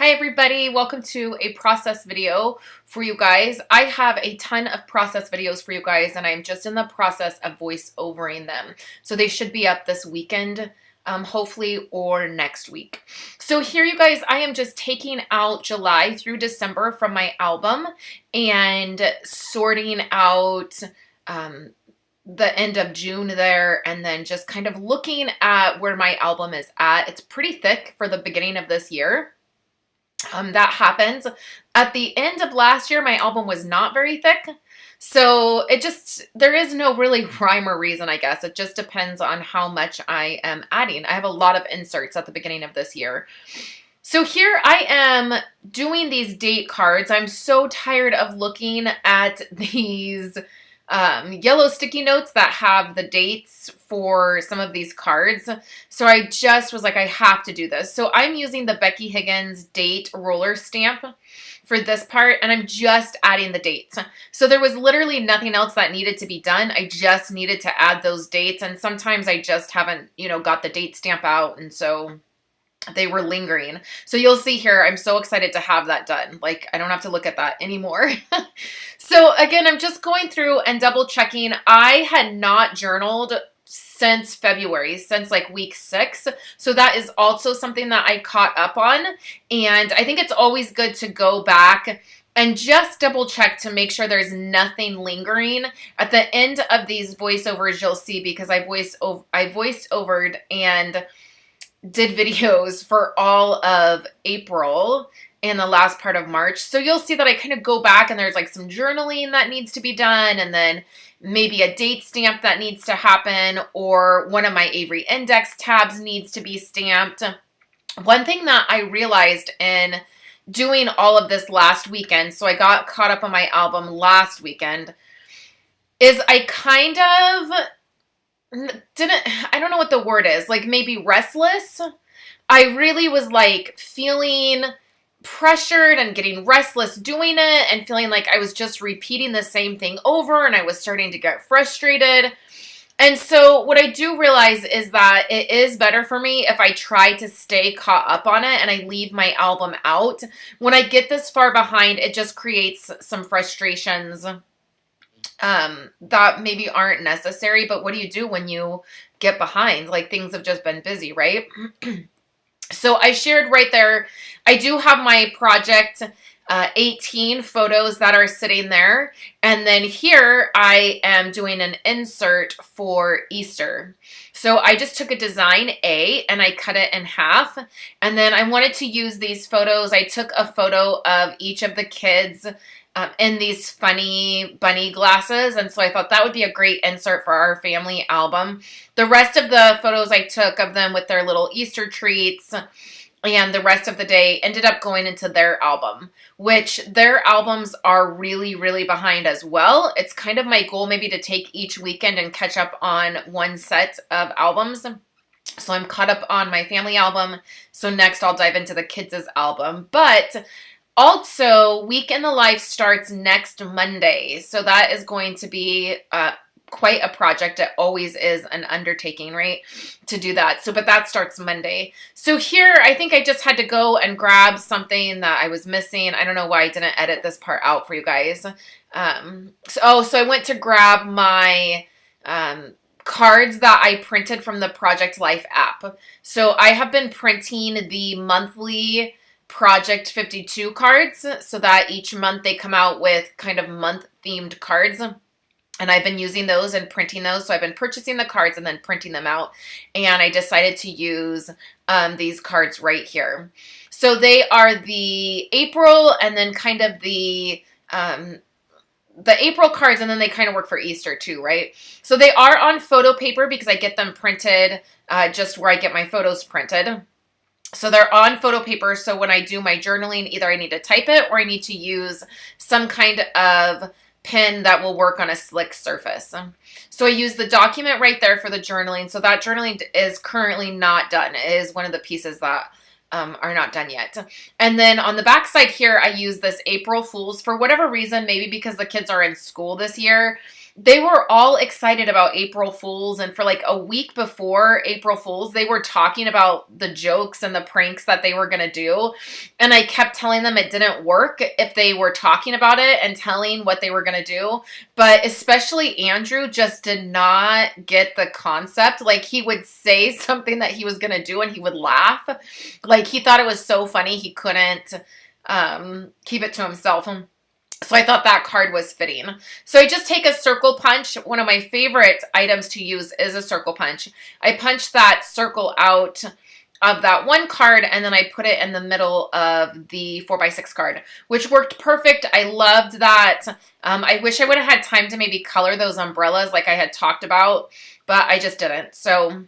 Hi everybody, welcome to a process video for you guys. I have a ton of process videos for you guys and I'm just in the process of voice overing them. So they should be up this weekend, hopefully, or next week. So here you guys, I am just taking out July through December from my album and sorting out the end of June there and then just kind of looking at where my album is at. It's pretty thick for the beginning of this year. That happens. At the end of last year, my album was not very thick. So there is no really rhyme or reason, I guess. It just depends on how much I am adding. I have a lot of inserts at the beginning of this year. So here I am doing these date cards. I'm so tired of looking at these yellow sticky notes that have the dates for some of these cards. So I just was like, I have to do this. So I'm using the Becky Higgins date roller stamp for this part, and I'm just adding the dates. So there was literally nothing else that needed to be done. I just needed to add those dates, and sometimes I just haven't, got the date stamp out, and so they were lingering. So you'll see here, I'm so excited to have that done. Like, I don't have to look at that anymore. So again, I'm just going through and double checking. I had not journaled since February, since like week 6. So that is also something that I caught up on. And I think it's always good to go back and just double check to make sure there's nothing lingering. At the end of these voiceovers, you'll see, because I voiced overed and did videos for all of April and the last part of March. So you'll see that I kind of go back and there's like some journaling that needs to be done, and then maybe a date stamp that needs to happen, or one of my Avery Index tabs needs to be stamped. One thing that I realized in doing all of this last weekend, so I got caught up on my album last weekend, is I kind of I don't know what the word is, like maybe restless. I really was like feeling pressured and getting restless doing it and feeling like I was just repeating the same thing over, and I was starting to get frustrated. And so what I do realize is that it is better for me if I try to stay caught up on it and I leave my album out. When I get this far behind, it just creates some frustrations that maybe aren't necessary. But what do you do when you get behind? Like, things have just been busy, right? So I shared right there, I do have my project 18 photos that are sitting there. And then here I am doing an insert for Easter. So I just took a design A and I cut it in half. And then I wanted to use these photos. I took a photo of each of the kids in these funny bunny glasses. And so I thought that would be a great insert for our family album. The rest of the photos I took of them with their little Easter treats, and the rest of the day ended up going into their album, which their albums are really, really behind as well. It's kind of my goal maybe to take each weekend and catch up on one set of albums. So I'm caught up on my family album. So next I'll dive into the kids' album. But also, Week in the Life starts next Monday, so that is going to be quite a project. It always is an undertaking, right, to do that. But that starts Monday. So here, I think I just had to go and grab something that I was missing. I don't know why I didn't edit this part out for you guys. So I went to grab my cards that I printed from the Project Life app. So I have been printing the monthly Project 52 cards, so that each month they come out with kind of month-themed cards. And I've been using those and printing those. So I've been purchasing the cards and then printing them out. And I decided to use these cards right here. So they are the April and then kind of the April cards, and then they kind of work for Easter too, right? So they are on photo paper because I get them printed just where I get my photos printed. So they're on photo paper, so when I do my journaling, either I need to type it or I need to use some kind of pen that will work on a slick surface. So I use the document right there for the journaling. So that journaling is currently not done. It is one of the pieces that are not done yet. And then on the back side here, I use this April Fools. For whatever reason, maybe because the kids are in school this year, they were all excited about April Fools, and for like a week before April Fools, they were talking about the jokes and the pranks that they were going to do, and I kept telling them it didn't work if they were talking about it and telling what they were going to do, but especially Andrew just did not get the concept. Like, he would say something that he was going to do and he would laugh. Like, he thought it was so funny he couldn't keep it to himself. So I thought that card was fitting. So I just take a circle punch. One of my favorite items to use is a circle punch. I punch that circle out of that one card, and then I put it in the middle of the 4x6 card, which worked perfect. I loved that. I wish I would have had time to maybe color those umbrellas like I had talked about, but I just didn't. So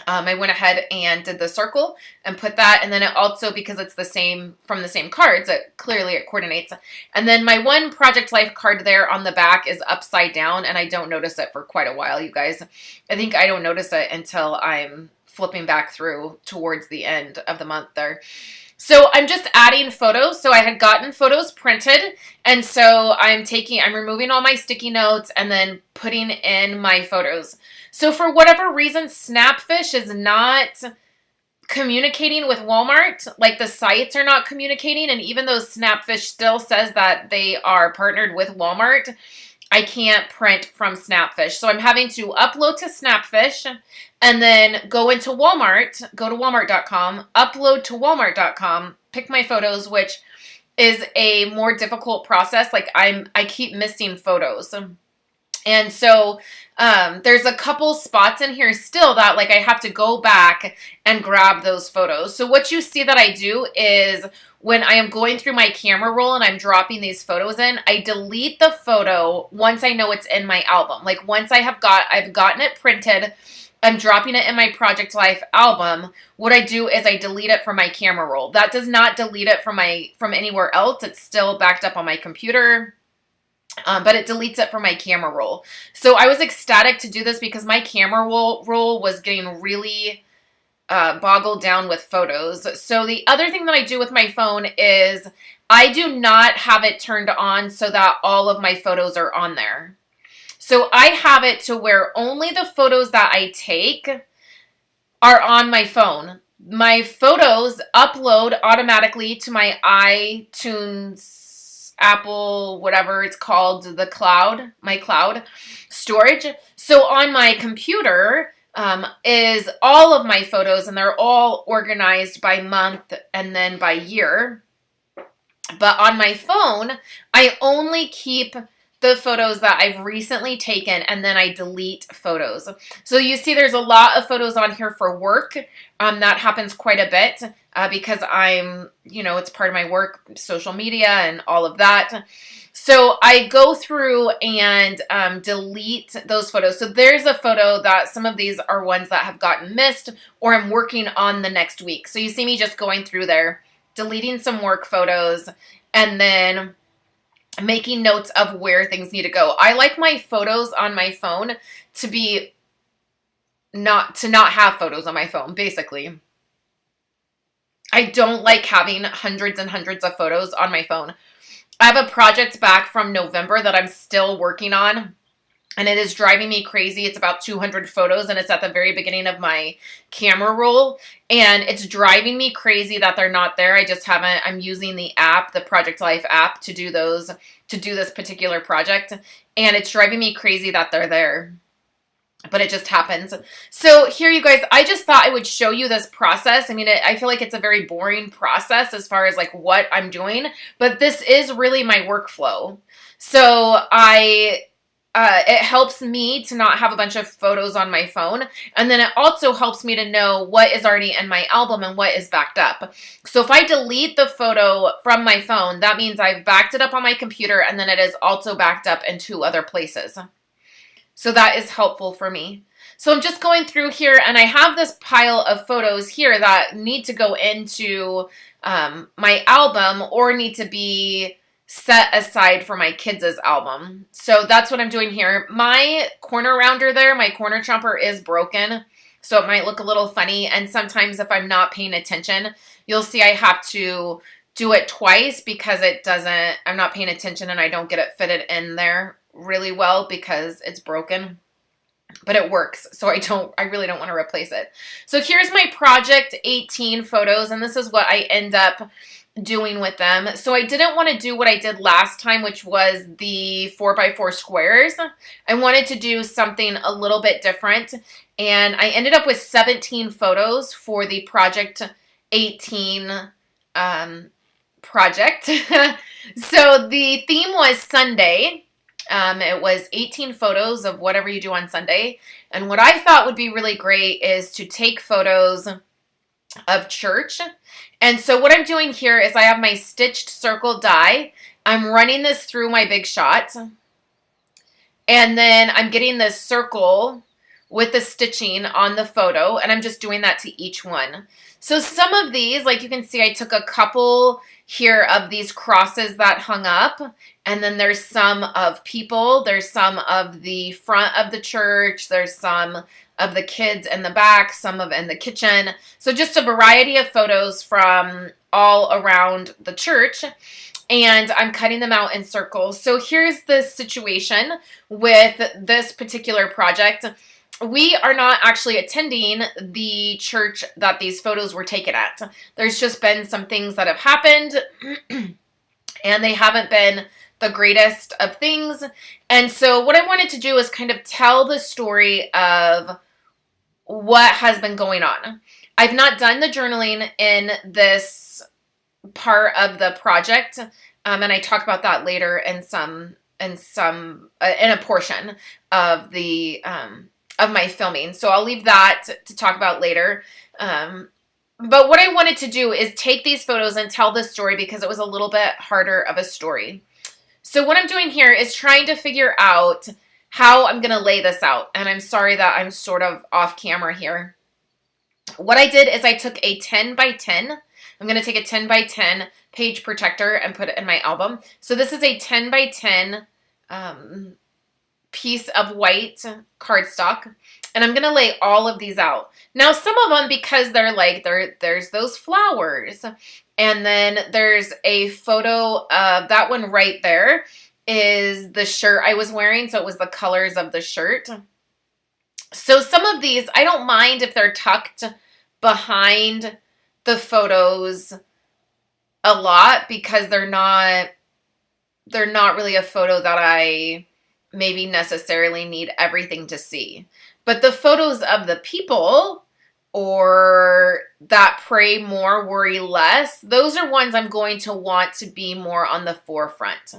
I went ahead and did the circle and put that, and then it also, because it's the same from the same cards, it coordinates. And then my one Project Life card there on the back is upside down, and I don't notice it for quite a while, you guys. I think I don't notice it until I'm flipping back through towards the end of the month there. So I'm just adding photos. So I had gotten photos printed, and so I'm removing all my sticky notes and then putting in my photos. So for whatever reason, Snapfish is not communicating with Walmart. Like, the sites are not communicating, and even though Snapfish still says that they are partnered with Walmart, I can't print from Snapfish. So I'm having to upload to Snapfish and then go into Walmart, go to walmart.com, upload to walmart.com, pick my photos, which is a more difficult process. Like, I keep missing photos. And so there's a couple spots in here still that, like, I have to go back and grab those photos. So what you see that I do is, when I am going through my camera roll and I'm dropping these photos in, I delete the photo once I know it's in my album. Like, once I've gotten it printed, I'm dropping it in my Project Life album, what I do is I delete it from my camera roll. That does not delete it from anywhere else. It's still backed up on my computer. But it deletes it from my camera roll. So I was ecstatic to do this because my camera roll was getting really boggled down with photos. So the other thing that I do with my phone is I do not have it turned on so that all of my photos are on there. So I have it to where only the photos that I take are on my phone. My photos upload automatically to my iTunes, Apple, whatever it's called, my cloud storage. So on my computer is all of my photos, and they're all organized by month and then by year. But on my phone, I only keep the photos that I've recently taken, and then I delete photos. So you see there's a lot of photos on here for work. That happens quite a bit because it's part of my work, social media and all of that. So I go through and delete those photos. So there's a photo that some of these are ones that have gotten missed or I'm working on the next week. So you see me just going through there, deleting some work photos, and then making notes of where things need to go. I like my photos on my phone to not have photos on my phone, basically. I don't like having hundreds and hundreds of photos on my phone. I have a project back from November that I'm still working on, and it is driving me crazy. It's about 200 photos, and it's at the very beginning of my camera roll, and it's driving me crazy that they're not there. I'm using the app, the Project Life app, to do this particular project, and it's driving me crazy that they're there. But it just happens. So here, you guys, I just thought I would show you this process. I mean, I feel like it's a very boring process as far as like what I'm doing, but this is really my workflow. So it helps me to not have a bunch of photos on my phone. And then it also helps me to know what is already in my album and what is backed up. So if I delete the photo from my phone, that means I've backed it up on my computer, and then it is also backed up in 2 other places. So that is helpful for me. So I'm just going through here, and I have this pile of photos here that need to go into my album or need to be set aside for my kids' album. So that's what I'm doing here. My corner rounder there, my corner chomper, is broken, so it might look a little funny. And sometimes if I'm not paying attention, you'll see I have to do it twice because I'm not paying attention and I don't get it fitted in there really well because it's broken, but it works. So I really don't want to replace it. So here's my Project 18 photos, and this is what I end up doing with them. So I didn't want to do what I did last time, which was the 4x4 squares. I wanted to do something a little bit different, and I ended up with 17 photos for the Project 18 project. So the theme was Sunday. It was 18 photos of whatever you do on Sunday. And what I thought would be really great is to take photos of church. And so what I'm doing here is I have my stitched circle die. I'm running this through my Big Shot. And then I'm getting this circle with the stitching on the photo. And I'm just doing that to each one. So some of these, like you can see, I took a couple here of these crosses that hung up. And then there's some of people. There's some of the front of the church. There's some of the kids in the back, some of in the kitchen. So just a variety of photos from all around the church. And I'm cutting them out in circles. So here's the situation with this particular project. We are not actually attending the church that these photos were taken at. There's just been some things that have happened, and they haven't been the greatest of things. And so what I wanted to do is kind of tell the story of what has been going on. I've not done the journaling in this part of the project, and I talk about that later in a portion of the of my filming. So I'll leave that to talk about later. But what I wanted to do is take these photos and tell this story because it was a little bit harder of a story. So what I'm doing here is trying to figure out how I'm going to lay this out. And I'm sorry that I'm sort of off camera here. What I did is I took a 10 by 10. I'm going to take a 10 by 10 page protector and put it in my album. So this is a 10 by 10 piece of white cardstock. And I'm going to lay all of these out. Now, some of them, because there's those flowers. And then there's a photo of that one right there is the shirt I was wearing. So it was the colors of the shirt. So some of these, I don't mind if they're tucked behind the photos a lot because they're not really a photo that I maybe necessarily need everything to see. But the photos of the people or that pray more, worry less, those are ones I'm going to want to be more on the forefront.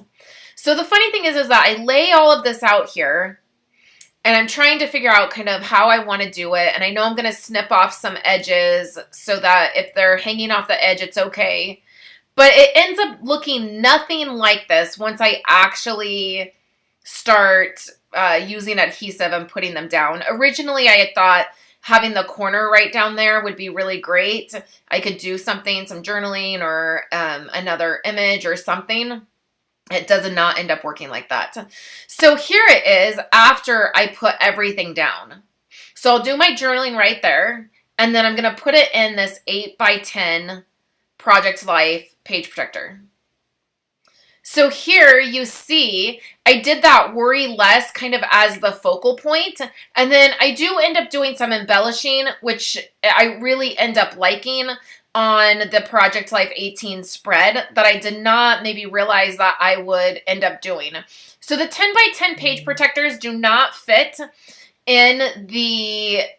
So the funny thing is that I lay all of this out here and I'm trying to figure out kind of how I want to do it. And I know I'm going to snip off some edges so that if they're hanging off the edge, it's okay. But it ends up looking nothing like this once I actually start using adhesive and putting them down. Originally, I had thought having the corner right down there would be really great. I could do something, some journaling or another image or something. It does not end up working like that. So here it is after I put everything down. So I'll do my journaling right there. And then I'm going to put it in this 8 by 10 Project Life page protector. So here you see I did that worry less kind of as the focal point. And then I do end up doing some embellishing, which I really end up liking on the Project Life 18 spread that I did not maybe realize that I would end up doing. So the 10 by 10 page protectors do not fit in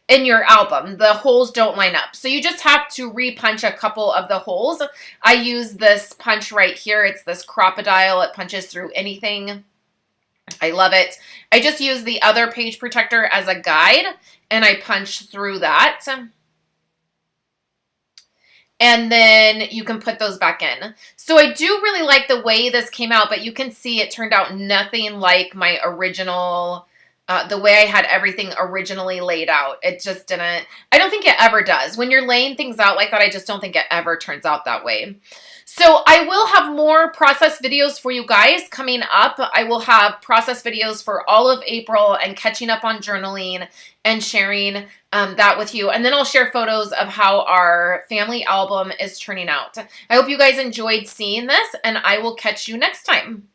your album. The holes don't line up. So you just have to repunch a couple of the holes. I use this punch right here. It's this crocodile. It punches through anything. I love it. I just use the other page protector as a guide and I punch through that. And then you can put those back in. So I do really like the way this came out, but you can see it turned out nothing like my original, the way I had everything originally laid out. It just didn't, I don't think it ever does. When you're laying things out like that, I just don't think it ever turns out that way. So I will have more process videos for you guys coming up. I will have process videos for all of April and catching up on journaling and sharing that with you. And then I'll share photos of how our family album is turning out. I hope you guys enjoyed seeing this, and I will catch you next time.